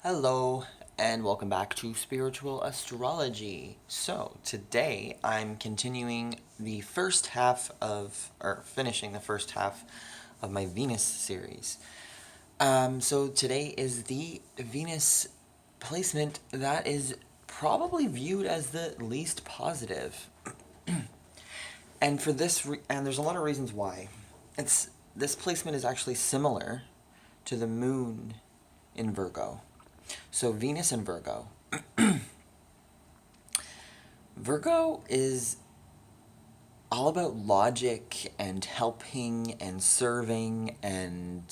Hello, and welcome back to Spiritual Astrology. So, today I'm continuing the first half of, or finishing the first half of my Venus series. So today is the Venus placement that is probably viewed as the least positive. And for this, and there's a lot of reasons why. This placement is actually similar to the moon in Virgo. So Venus in Virgo. Virgo is all about logic and helping and serving and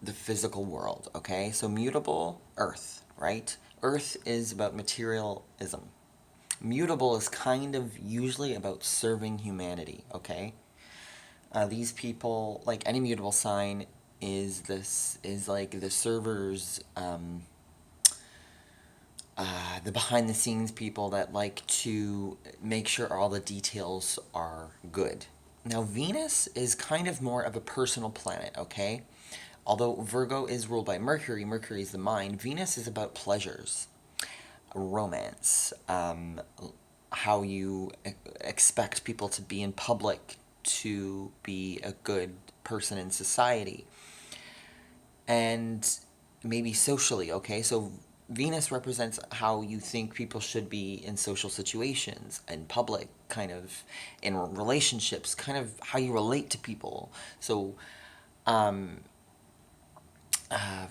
the physical world, okay? So mutable, Earth, right? Earth is about materialism. Mutable is kind of usually about serving humanity, okay? These people, like any mutable sign, is like the servers, the behind the scenes people that like to make sure all the details are good. Now, Venus is kind of more of a personal planet, okay? Although Virgo is ruled by Mercury, Mercury is the mind, Venus is about pleasures, romance, how you expect people to be in public to be a good person in society, and maybe socially, okay? So Venus represents how you think people should be in social situations, in public, kind of in relationships, kind of how you relate to people. So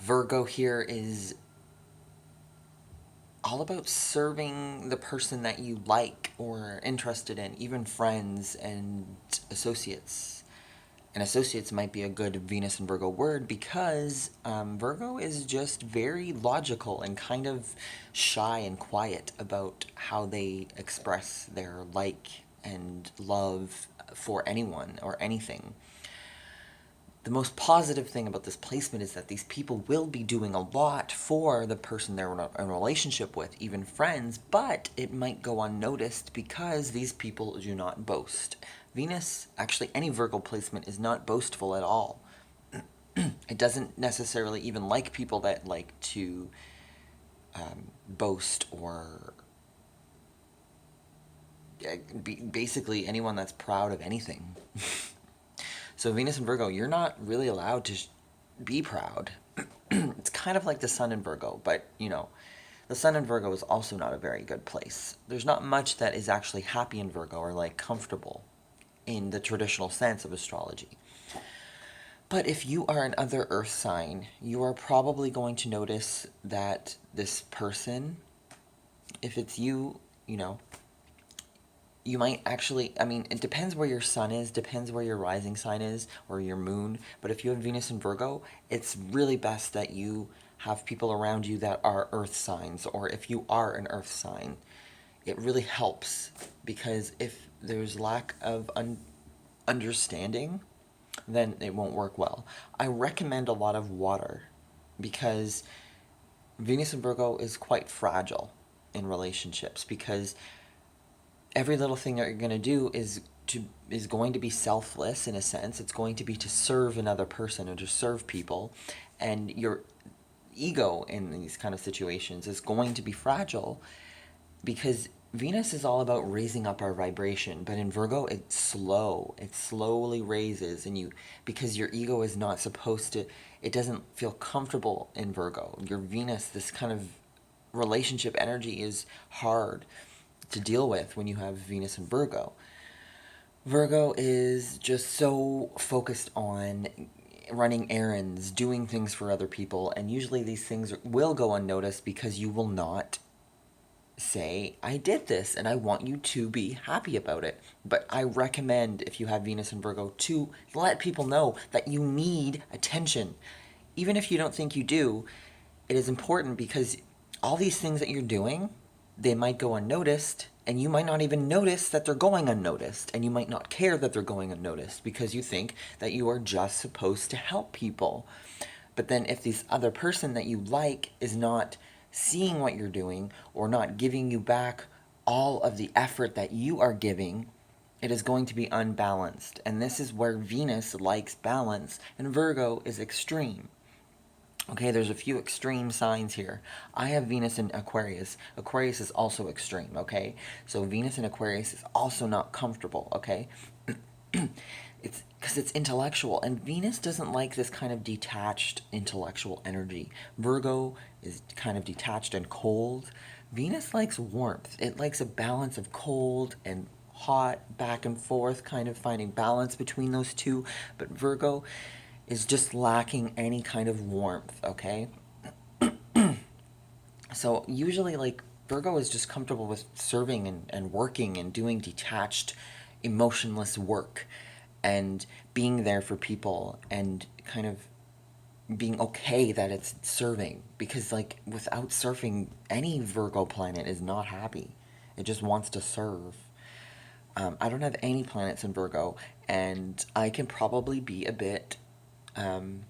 Virgo here is all about serving the person that you like or interested in, even friends and associates. And associates might be a good Venus and Virgo word because Virgo is just very logical and kind of shy and quiet about how they express their like and love for anyone or anything. The most positive thing about this placement is that these people will be doing a lot for the person they're in a relationship with, even friends, but it might go unnoticed because these people do not boast. Venus, actually any Virgo placement, is not boastful at all. It doesn't necessarily even like people that like to boast or basically anyone that's proud of anything. So Venus and Virgo, you're not really allowed to be proud. It's kind of like the Sun in Virgo, but the Sun in Virgo is also not a very good place. There's not much that is actually happy in Virgo or like comfortable in the traditional sense of astrology. But if you are an other earth sign, you are probably going to notice that this person, if it's you, you might actually, I mean, it depends where your sun is, depends where your rising sign is, or your moon. But if you have Venus in Virgo, it's really best that you have people around you that are earth signs, or if you are an earth sign, it really helps. Because if there's lack of understanding, then it won't work well. I recommend a lot of water because Venus in Virgo is quite fragile in relationships because every little thing that you're going to do is going to be selfless in a sense. It's going to be to serve another person or to serve people, and your ego in these kind of situations is going to be fragile because Venus is all about raising up our vibration, but in Virgo it's slow. It slowly raises, and because your ego is not supposed to, it doesn't feel comfortable in Virgo. Your Venus, this kind of relationship energy, is hard to deal with when you have Venus and Virgo. Virgo is just so focused on running errands, doing things for other people, and usually these things will go unnoticed because you will not say, I did this and I want you to be happy about it. But I recommend, if you have Venus and Virgo, to let people know that you need attention. Even if you don't think you do, it is important because all these things that you're doing, they might go unnoticed, and you might not even notice that they're going unnoticed, and you might not care that they're going unnoticed because you think that you are just supposed to help people. But then if this other person that you like is not seeing what you're doing or not giving you back all of the effort that you are giving, it is going to be unbalanced. And this is where Venus likes balance and Virgo is extreme. Okay, there's a few extreme signs here. I have Venus in Aquarius. Aquarius is also extreme, okay? So Venus in Aquarius is also not comfortable, okay? It's because it's intellectual, and Venus doesn't like this kind of detached intellectual energy. Virgo is kind of detached and cold. Venus likes warmth. It likes a balance of cold and hot, back and forth, kind of finding balance between those two. But Virgo is just lacking any kind of warmth, okay? So usually, like, Virgo is just comfortable with serving and working and doing detached, emotionless work and being there for people and kind of being okay that it's serving. Because, like, without surfing, any Virgo planet is not happy. It just wants to serve. I don't have any planets in Virgo, and I can probably be a bit um,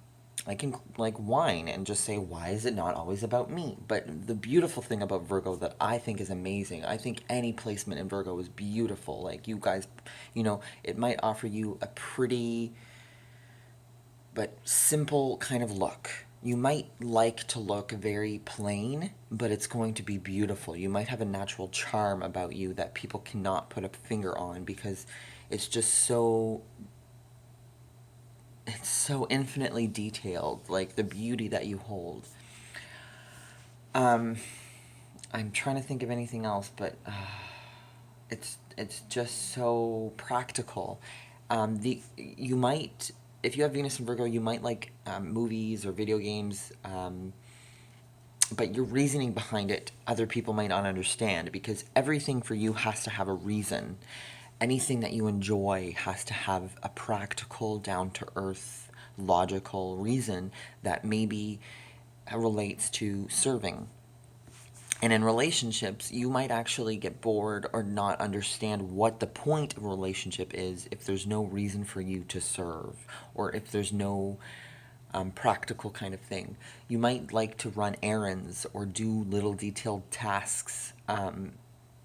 I can like whine and just say, why is it not always about me? But the beautiful thing about Virgo that I think is amazing, I think any placement in Virgo is beautiful. Like, you guys, it might offer you a pretty but simple kind of look. You might like to look very plain, but it's going to be beautiful. You might have a natural charm about you that people cannot put a finger on because it's just so infinitely detailed, like the beauty that you hold. Um, I'm trying to think of anything else, but it's just so practical. The you might if you have Venus and Virgo, you might like movies or video games. But your reasoning behind it, other people might not understand because everything for you has to have a reason. Anything that you enjoy has to have a practical, down to earth, logical reason that maybe relates to serving. And in relationships, you might actually get bored or not understand what the point of a relationship is if there's no reason for you to serve or if there's no practical kind of thing. You might like to run errands or do little detailed tasks, and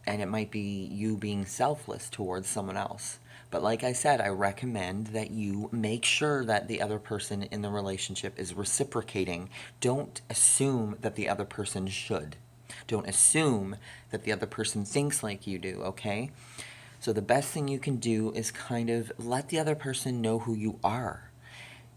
it might be you being selfless towards someone else. But like I said, I recommend that you make sure that the other person in the relationship is reciprocating. Don't assume that the other person should. Don't assume that the other person thinks like you do, okay? So the best thing you can do is kind of let the other person know who you are.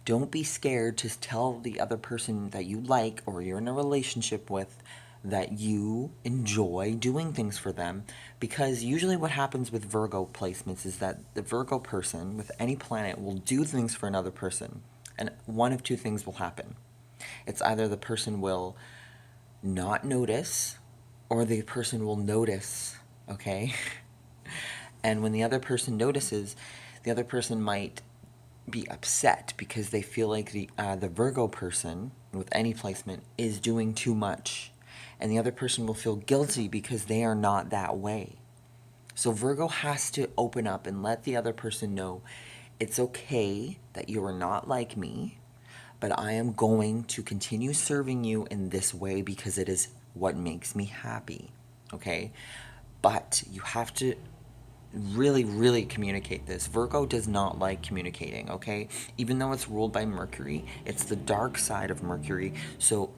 Don't be scared to tell the other person that you like or you're in a relationship with that you enjoy doing things for them, because usually what happens with Virgo placements is that the Virgo person with any planet will do things for another person, and one of two things will happen. It's either the person will not notice or the person will notice, okay? And when the other person notices, the other person might be upset because they feel like the Virgo person with any placement is doing too much, and the other person will feel guilty because they are not that way. So Virgo has to open up and let the other person know it's okay that you are not like me, but I am going to continue serving you in this way because it is what makes me happy. Okay? But you have to really, really communicate this. Virgo does not like communicating, okay? Even though it's ruled by Mercury, it's the dark side of Mercury. So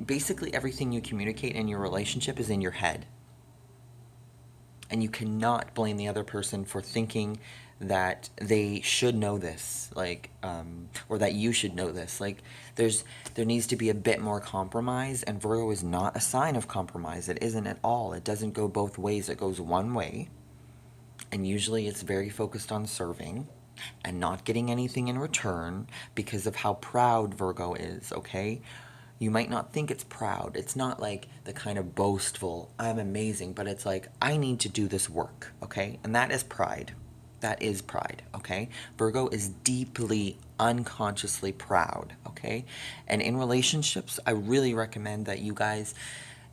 basically, everything you communicate in your relationship is in your head. And you cannot blame the other person for thinking that they should know this, like, or that you should know this. Like, there needs to be a bit more compromise, and Virgo is not a sign of compromise. It isn't at all. It doesn't go both ways. It goes one way, and usually it's very focused on serving and not getting anything in return because of how proud Virgo is, okay? You might not think it's proud. It's not like the kind of boastful, I'm amazing, but it's like, I need to do this work, okay? And that is pride. That is pride, okay? Virgo is deeply, unconsciously proud, okay? And in relationships, I really recommend that you guys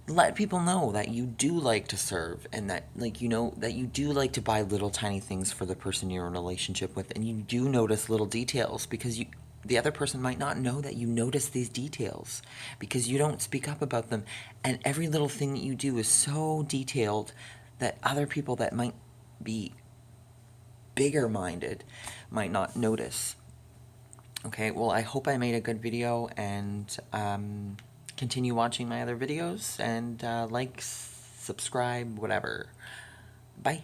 let people know that you do like to serve, and that, like, that you do like to buy little tiny things for the person you're in a relationship with, and you do notice little details because the other person might not know that you notice these details because you don't speak up about them. And every little thing that you do is so detailed that other people that might be bigger minded might not notice. Okay, well, I hope I made a good video, and continue watching my other videos, and like, subscribe, whatever. Bye.